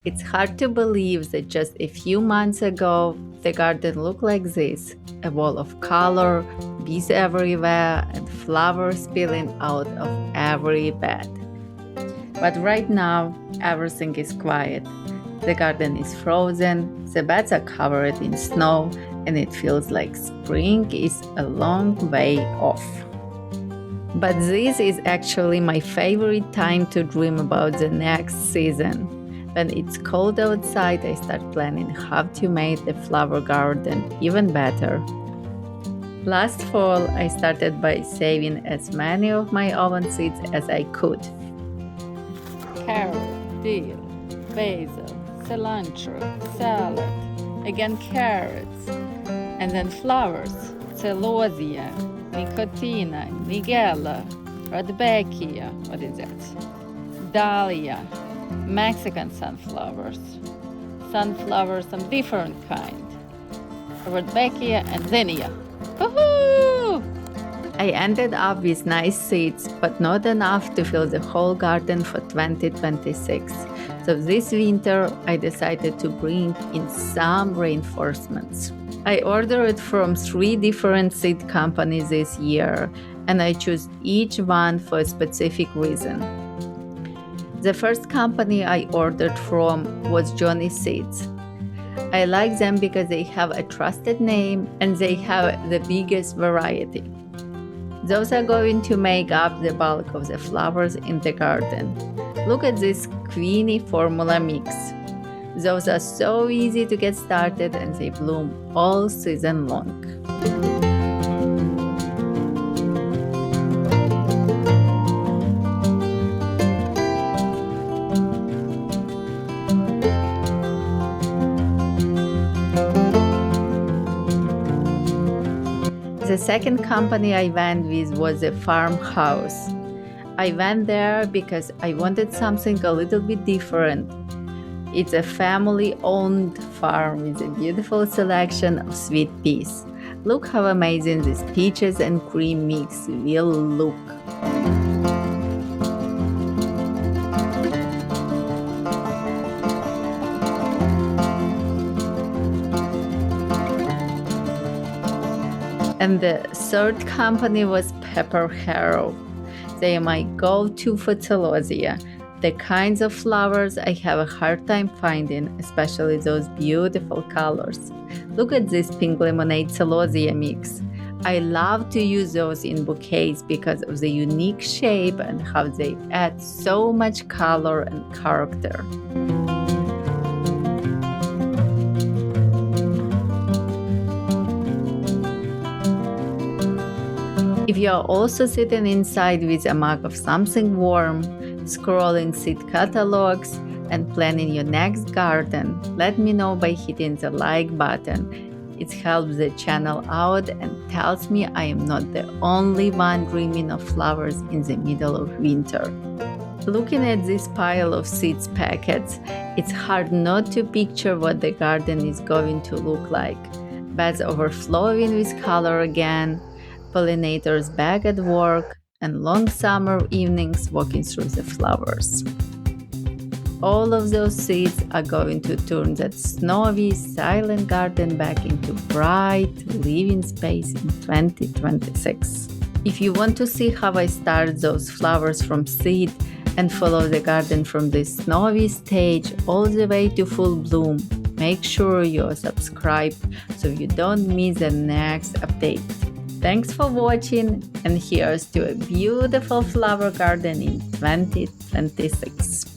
It's hard to believe that just a few months ago, the garden looked like this, a wall of color, bees everywhere, and flowers spilling out of every bed. But right now, everything is quiet. The garden is frozen, the beds are covered in snow, and it feels like spring is a long way off. But this is actually my favorite time to dream about the next season. When it's cold outside, I start planning how to make the flower garden even better. Last fall, I started by saving as many of my oven seeds as I could. Carrot, dill, basil, cilantro, salad, again carrots, and then flowers, celosia, nicotina, nigella, rudbeckia, what is that? Dahlia, Mexican sunflowers of different kind, rudbeckia and zinnia. Woohoo! I ended up with nice seeds, but not enough to fill the whole garden for 2026. So this winter, I decided to bring in some reinforcements. I ordered from 3 different seed companies this year, and I chose each one for a specific reason. The first company I ordered from was Johnny Seeds. I like them because they have a trusted name and they have the biggest variety. Those are going to make up the bulk of the flowers in the garden. Look at this Queenie formula mix. Those are so easy to get started and they bloom all season long. The second company I went with was the Farmhouse. I went there because I wanted something a little bit different. It's a family-owned farm with a beautiful selection of sweet peas. Look how amazing this peaches and cream mix will look. And the third company was Pepperharrow. They are my go-to for celosia, the kinds of flowers I have a hard time finding, especially those beautiful colors. Look at this pink lemonade celosia mix. I love to use those in bouquets because of the unique shape and how they add so much color and character. If you are also sitting inside with a mug of something warm, scrolling seed catalogs, and planning your next garden, let me know by hitting the like button. It helps the channel out and tells me I am not the only one dreaming of flowers in the middle of winter. Looking at this pile of seeds packets, it's hard not to picture what the garden is going to look like. Beds overflowing with color again, pollinators back at work, and long summer evenings walking through the flowers. All of those seeds are going to turn that snowy, silent garden back into bright, living space in 2026. If you want to see how I start those flowers from seed and follow the garden from this snowy stage all the way to full bloom, make sure you're subscribed so you don't miss the next update. Thanks for watching, and here's to a beautiful flower garden in 2026.